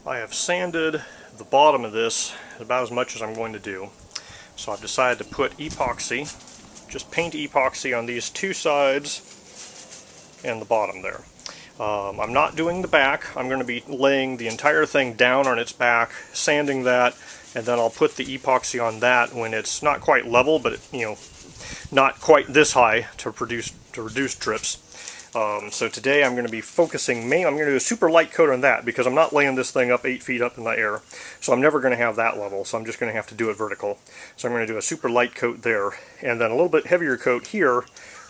I have sanded the bottom of this about as much as I'm going to do. So I've decided to put epoxy, just paint epoxy on these two sides and the bottom there. I'm not doing the back. I'm going to be laying the entire thing down on its back, sanding that, and then I'll put the epoxy on that when it's not quite level, but not quite this high to reduce drips. So today I'm going to be focusing I'm going to do a super light coat on that because I'm not laying this thing up 8 feet up in the air. So I'm never going to have that level, so I'm just going to have to do it vertical. So I'm going to do a super light coat there, and then a little bit heavier coat here,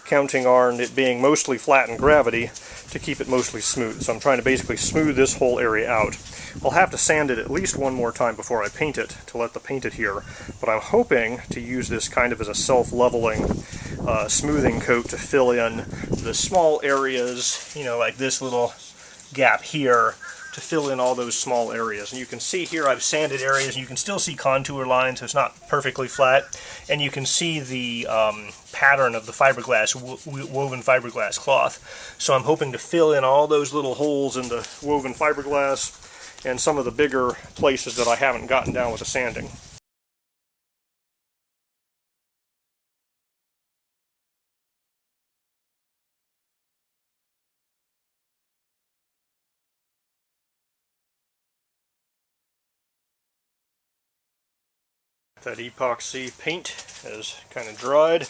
counting on it being mostly flat in gravity to keep it mostly smooth. So I'm trying to basically smooth this whole area out. I'll have to sand it at least one more time before I paint it to let the paint adhere, but I'm hoping to use this kind of as a self-leveling smoothing coat to fill in the small areas, like this little gap here, to fill in all those small areas. And you can see here I've sanded areas, and you can still see contour lines, so it's not perfectly flat, and you can see the pattern of the fiberglass, woven fiberglass cloth. So I'm hoping to fill in all those little holes in the woven fiberglass and some of the bigger places that I haven't gotten down with the sanding. That epoxy paint has kind of dried.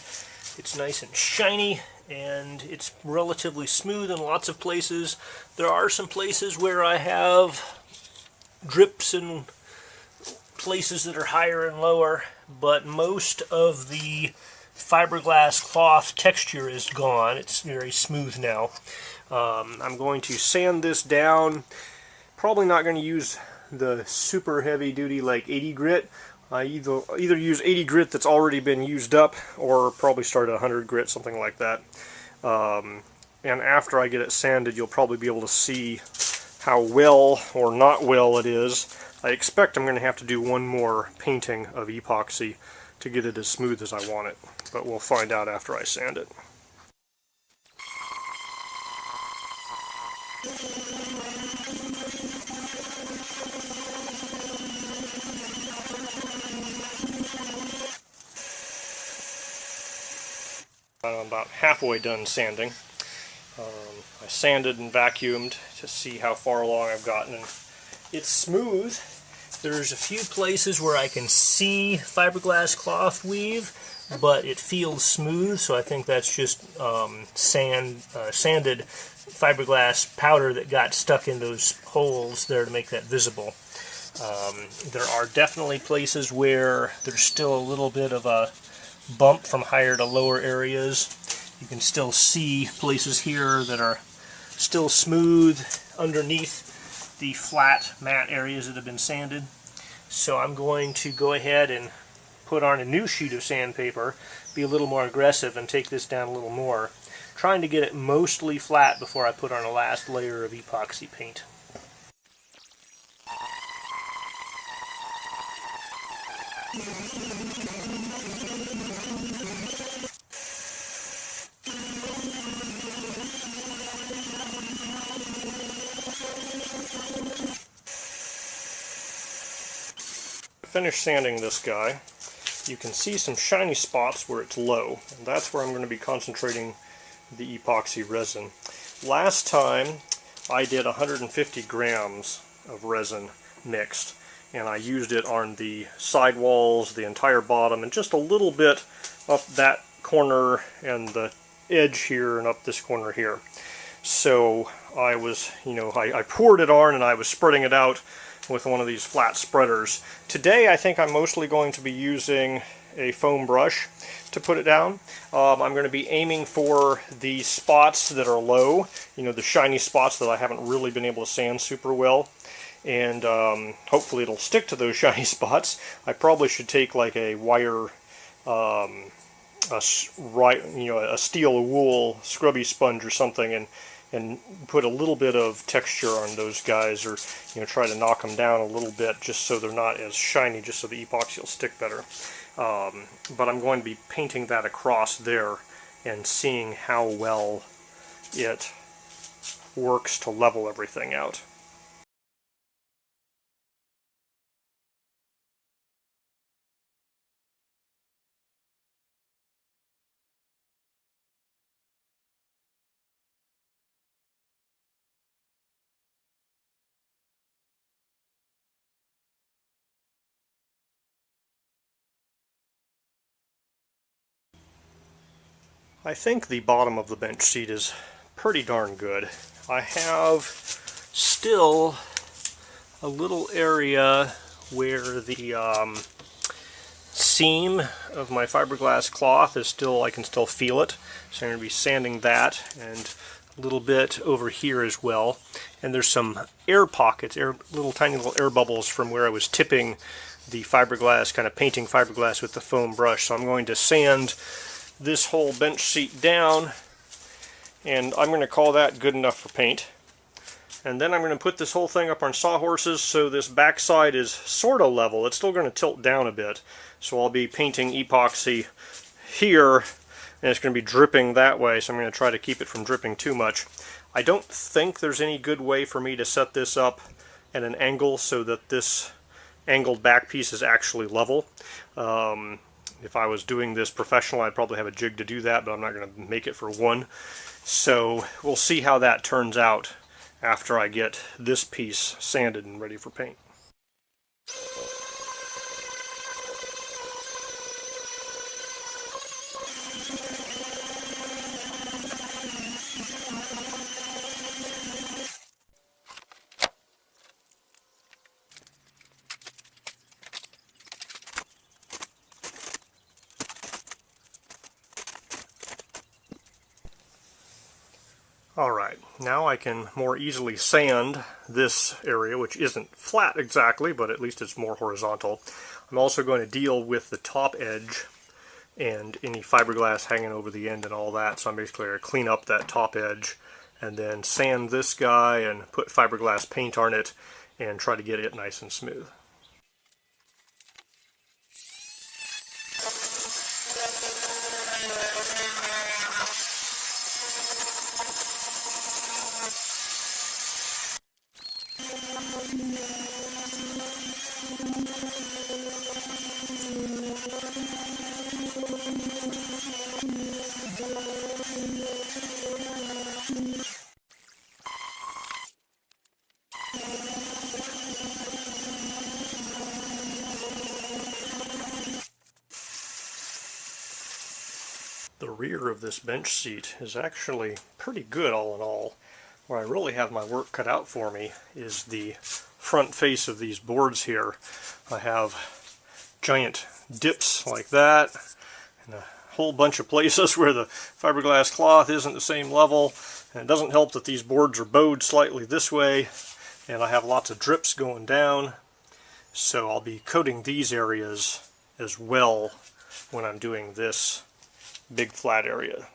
It's nice and shiny, and it's relatively smooth in lots of places. There are some places where I have drips and places that are higher and lower, but most of the fiberglass cloth texture is gone. It's very smooth now. I'm going to sand this down. Probably not going to use the super heavy duty like 80 grit. I either use 80 grit that's already been used up, or probably start at 100 grit, something like that. And after I get it sanded, you'll probably be able to see how well or not well it is. I expect I'm going to have to do one more painting of epoxy to get it as smooth as I want it, but we'll find out after I sand it. I'm about halfway done sanding. I sanded and vacuumed to see how far along I've gotten, and it's smooth. There's a few places where I can see fiberglass cloth weave, but it feels smooth, so I think that's just sanded fiberglass powder that got stuck in those holes there to make that visible. There are definitely places where there's still a little bit of a bump from higher to lower areas. You can still see places here that are still smooth underneath the flat matte areas that have been sanded. So I'm going to go ahead and put on a new sheet of sandpaper, be a little more aggressive, and take this down a little more, trying to get it mostly flat before I put on a last layer of epoxy paint. Finish sanding this guy. You can see some shiny spots where it's low, and that's where I'm going to be concentrating the epoxy resin. Last time I did 150 grams of resin mixed, and I used it on the sidewalls, the entire bottom, and just a little bit up that corner and the edge here and up this corner here. So I was, I poured it on and I was spreading it out with one of these flat spreaders. Today I think I'm mostly going to be using a foam brush to put it down. I'm going to be aiming for the spots that are low, the shiny spots that I haven't really been able to sand super well, and hopefully it'll stick to those shiny spots. I probably should take like a wire, a steel wool scrubby sponge or something, and put a little bit of texture on those guys, or try to knock them down a little bit just so they're not as shiny, just so the epoxy will stick better. But I'm going to be painting that across there and seeing how well it works to level everything out. I think the bottom of the bench seat is pretty darn good. I have still a little area where the seam of my fiberglass cloth is still, I can still feel it. So I'm going to be sanding that, and a little bit over here as well. And there's some air pockets, little tiny little air bubbles from where I was tipping the fiberglass, kind of painting fiberglass with the foam brush. So I'm going to sand this whole bench seat down, and I'm going to call that good enough for paint. And then I'm going to put this whole thing up on sawhorses so this backside is sort of level. It's still going to tilt down a bit. So I'll be painting epoxy here, and it's going to be dripping that way, so I'm going to try to keep it from dripping too much. I don't think there's any good way for me to set this up at an angle so that this angled back piece is actually level. If I was doing this professional, I'd probably have a jig to do that, but I'm not going to make it for one. So we'll see how that turns out after I get this piece sanded and ready for paint. Alright, now I can more easily sand this area, which isn't flat exactly, but at least it's more horizontal. I'm also going to deal with the top edge and any fiberglass hanging over the end and all that, so I'm basically going to clean up that top edge and then sand this guy and put fiberglass paint on it and try to get it nice and smooth. The rear of this bench seat is actually pretty good all in all. Where I really have my work cut out for me is the front face of these boards here. I have giant dips like that, and a whole bunch of places where the fiberglass cloth isn't the same level. And it doesn't help that these boards are bowed slightly this way, and I have lots of drips going down. So I'll be coating these areas as well when I'm doing this big flat area.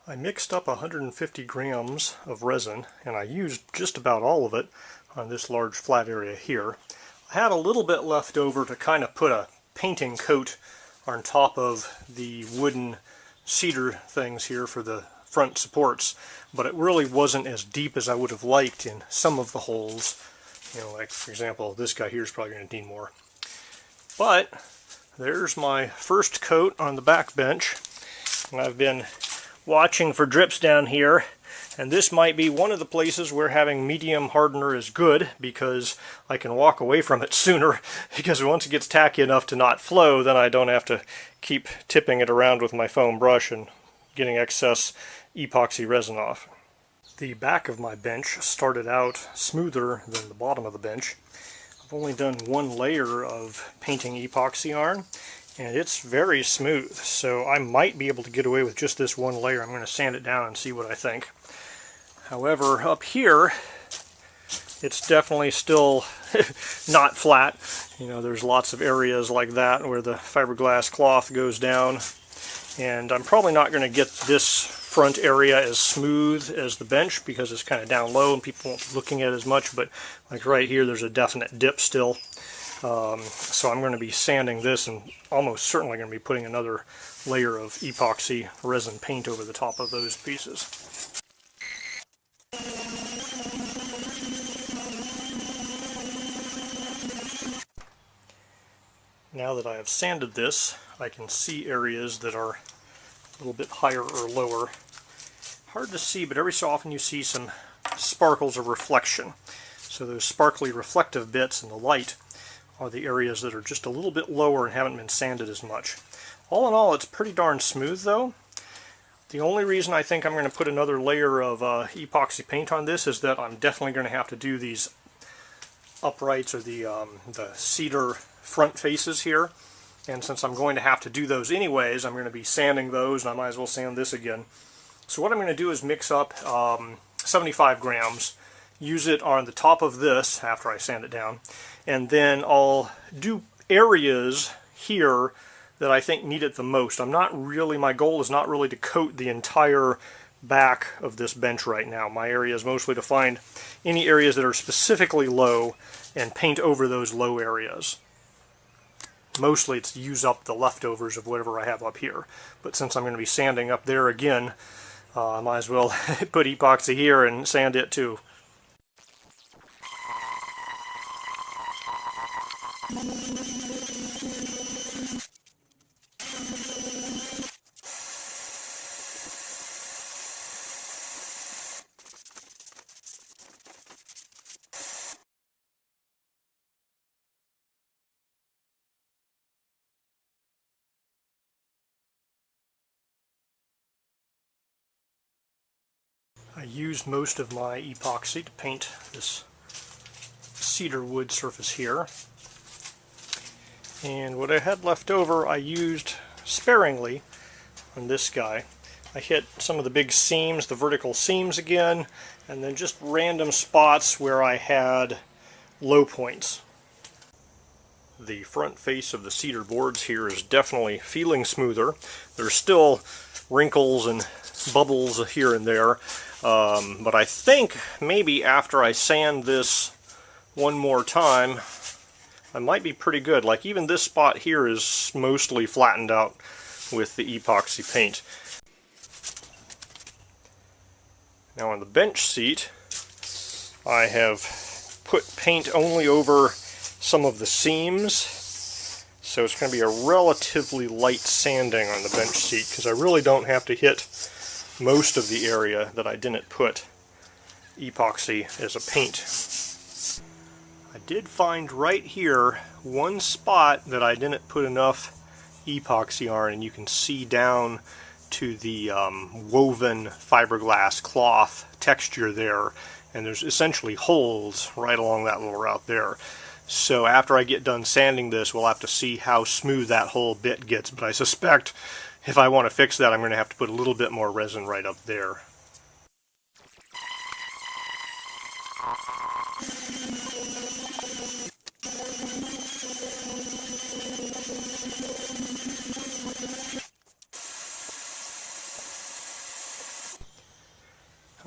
I mixed up 150 grams of resin, and I used just about all of it on this large flat area here. I had a little bit left over to kind of put a painting coat on top of the wooden cedar things here for the front supports, but it really wasn't as deep as I would have liked in some of the holes. You know, like for example, this guy here is probably going to need more. But there's my first coat on the back bench, and I've been watching for drips down here, and this might be one of the places where having medium hardener is good, because I can walk away from it sooner, because once it gets tacky enough to not flow, then I don't have to keep tipping it around with my foam brush and getting excess epoxy resin off. The back of my bench started out smoother than the bottom of the bench. I've only done one layer of painting epoxy on, and it's very smooth, so I might be able to get away with just this one layer. I'm going to sand it down and see what I think. However, up here, it's definitely still not flat. You know, there's lots of areas like that where the fiberglass cloth goes down, and I'm probably not going to get this front area as smooth as the bench because it's kind of down low and people won't be looking at it as much, but like right here there's a definite dip still. So I'm going to be sanding this and almost certainly going to be putting another layer of epoxy resin paint over the top of those pieces. Now that I have sanded this, I can see areas that are little bit higher or lower. Hard to see, but every so often you see some sparkles of reflection. So those sparkly reflective bits in the light are the areas that are just a little bit lower and haven't been sanded as much. All in all, it's pretty darn smooth though. The only reason I think I'm going to put another layer of epoxy paint on this is that I'm definitely going to have to do these uprights, or the cedar front faces here. And since I'm going to have to do those anyways, I'm going to be sanding those, and I might as well sand this again. So what I'm going to do is mix up 75 grams, use it on the top of this after I sand it down, and then I'll do areas here that I think need it the most. My goal is not really to coat the entire back of this bench right now. My area is mostly to find any areas that are specifically low and paint over those low areas. Mostly it's to use up the leftovers of whatever I have up here. But since I'm going to be sanding up there again, I might as well put epoxy here and sand it too. I used most of my epoxy to paint this cedar wood surface here. And what I had left over I used sparingly on this guy. I hit some of the big seams, the vertical seams again, and then just random spots where I had low points. The front face of the cedar boards here is definitely feeling smoother. There's still wrinkles and bubbles here and there, but I think maybe after I sand this one more time, I might be pretty good. Like even this spot here is mostly flattened out with the epoxy paint. Now on the bench seat, I have put paint only over some of the seams, so it's going to be a relatively light sanding on the bench seat because I really don't have to hit most of the area that I didn't put epoxy as a paint. I did find right here one spot that I didn't put enough epoxy on, and you can see down to the woven fiberglass cloth texture there, and there's essentially holes right along that little route there. So after I get done sanding this, we'll have to see how smooth that whole bit gets, but I suspect if I want to fix that, I'm going to have to put a little bit more resin right up there.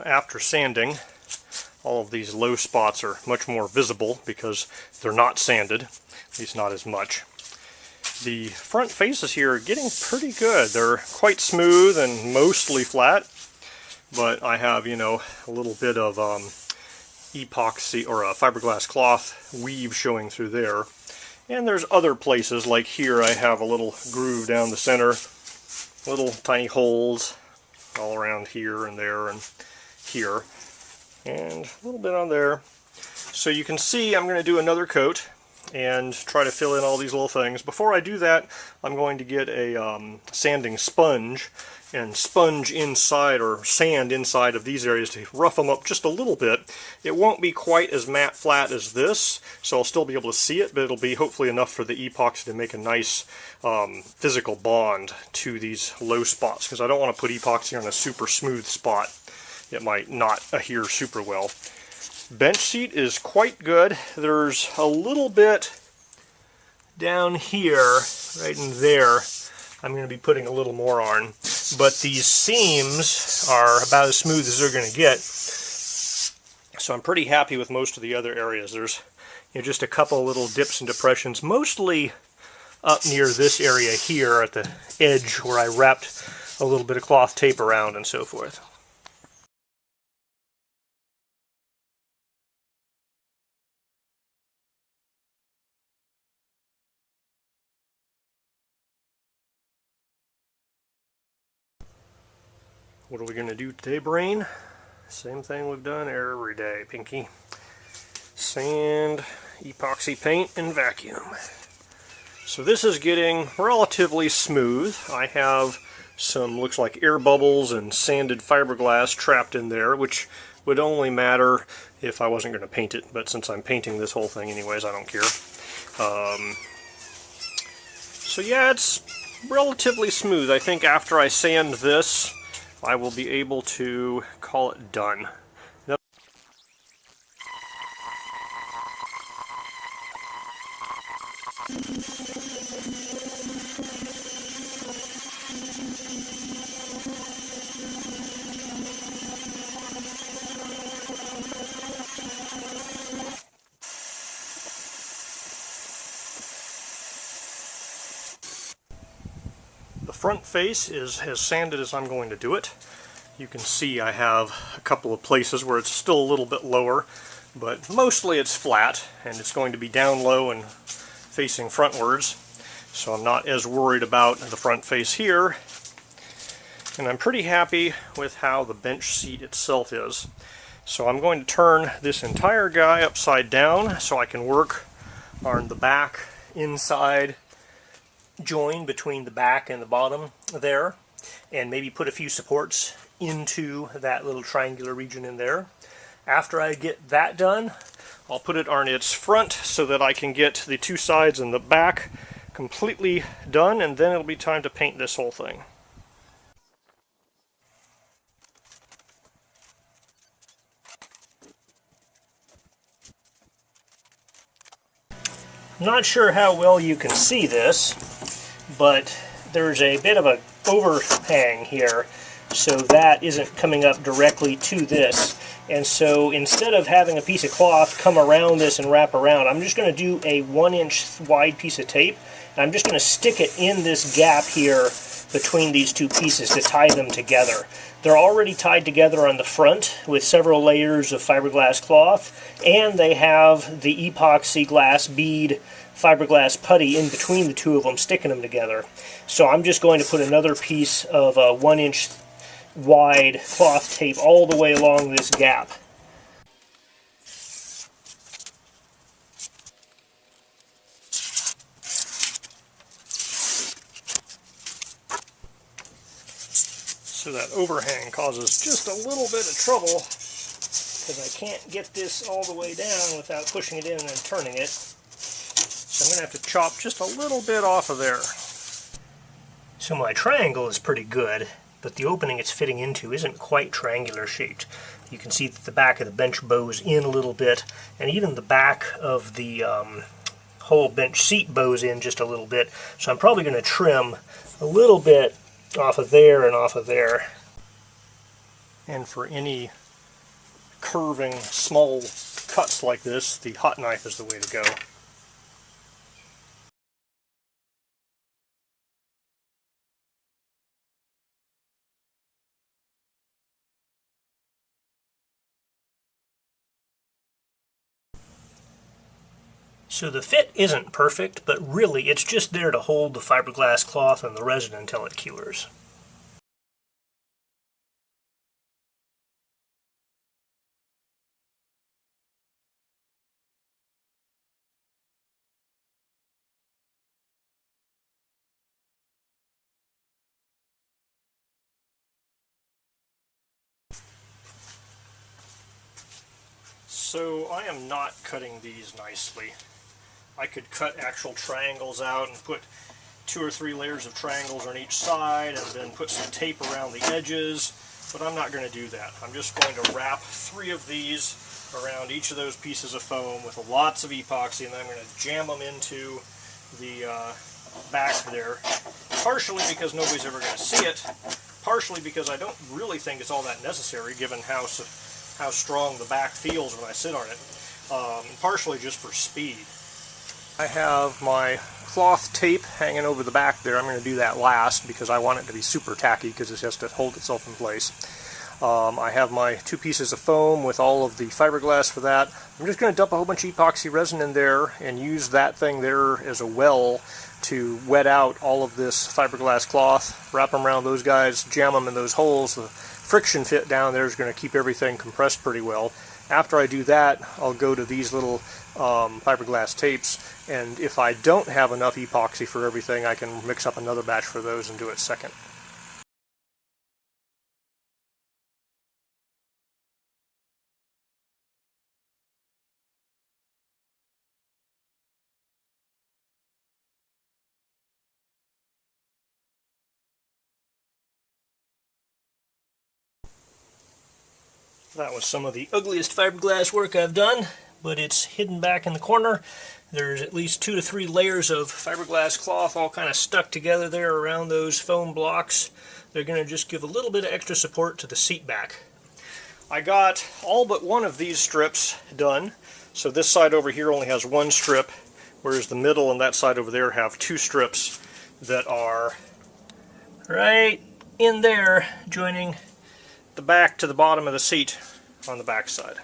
After sanding, all of these low spots are much more visible because they're not sanded, at least not as much. The front faces here are getting pretty good. They're quite smooth and mostly flat, but I have, you know, a little bit of epoxy or a fiberglass cloth weave showing through there. And there's other places, like here I have a little groove down the center, little tiny holes all around here and there and here, and a little bit on there. So you can see I'm going to do another coat and try to fill in all these little things. Before I do that, I'm going to get a sanding sponge and sponge inside, or sand inside of these areas to rough them up just a little bit. It won't be quite as matte flat as this, so I'll still be able to see it, but it'll be hopefully enough for the epoxy to make a nice physical bond to these low spots, because I don't want to put epoxy on a super smooth spot. It might not adhere super well. Bench seat is quite good. There's a little bit down here, right in there, I'm going to be putting a little more on, but these seams are about as smooth as they're going to get, so I'm pretty happy with most of the other areas. There's, you know, just a couple little dips and depressions, mostly up near this area here at the edge where I wrapped a little bit of cloth tape around and so forth. What are we going to do today, Brain? Same thing we've done every day, Pinky. Sand, epoxy paint, and vacuum. So this is getting relatively smooth. I have some, looks like air bubbles and sanded fiberglass trapped in there, which would only matter if I wasn't going to paint it, but since I'm painting this whole thing anyways, I don't care. So yeah, it's relatively smooth. I think after I sand this, I will be able to call it done. The front face is as sanded as I'm going to do it. You can see I have a couple of places where it's still a little bit lower, but mostly it's flat, and it's going to be down low and facing frontwards, so I'm not as worried about the front face here. And I'm pretty happy with how the bench seat itself is. So I'm going to turn this entire guy upside down so I can work on the back inside join between the back and the bottom there, and maybe put a few supports into that little triangular region in there. After I get that done, I'll put it on its front so that I can get the two sides and the back completely done, and then it'll be time to paint this whole thing. I'm not sure how well you can see this, but there's a bit of an overhang here, so that isn't coming up directly to this. And so instead of having a piece of cloth come around this and wrap around, I'm just going to do a 1-inch wide piece of tape, and I'm just going to stick it in this gap here between these two pieces to tie them together. They're already tied together on the front with several layers of fiberglass cloth, and they have the epoxy glass bead fiberglass putty in between the two of them, sticking them together. So I'm just going to put another piece of 1-inch wide cloth tape all the way along this gap. So that overhang causes just a little bit of trouble because I can't get this all the way down without pushing it in and turning it. So I'm going to have to chop just a little bit off of there. So my triangle is pretty good, but the opening it's fitting into isn't quite triangular shaped. You can see that the back of the bench bows in a little bit, and even the back of the whole bench seat bows in just a little bit. So I'm probably going to trim a little bit off of there and off of there. And for any curving small cuts like this, the hot knife is the way to go. So the fit isn't perfect, but really it's just there to hold the fiberglass cloth and the resin until it cures. So I am not cutting these nicely. I could cut actual triangles out and put 2 or 3 layers of triangles on each side and then put some tape around the edges, but I'm not going to do that. I'm just going to wrap 3 of these around each of those pieces of foam with lots of epoxy, and then I'm going to jam them into the back there, partially because nobody's ever going to see it, partially because I don't really think it's all that necessary given how strong the back feels when I sit on it, and partially just for speed. I have my cloth tape hanging over the back there. I'm going to do that last because I want it to be super tacky because it has to hold itself in place. I have my 2 pieces of foam with all of the fiberglass for that. I'm just going to dump a whole bunch of epoxy resin in there and use that thing there as a well to wet out all of this fiberglass cloth, wrap them around those guys, jam them in those holes. The friction fit down there is going to keep everything compressed pretty well. After I do that, I'll go to these little fiberglass tapes, and if I don't have enough epoxy for everything, I can mix up another batch for those and do it second. That was some of the ugliest fiberglass work I've done, but it's hidden back in the corner. There's at least 2 to 3 layers of fiberglass cloth all kind of stuck together there around those foam blocks. They're going to just give a little bit of extra support to the seat back. I got all but one of these strips done. So this side over here only has 1 strip, whereas the middle and that side over there have 2 strips that are right in there, joining the back to the bottom of the seat on the back side.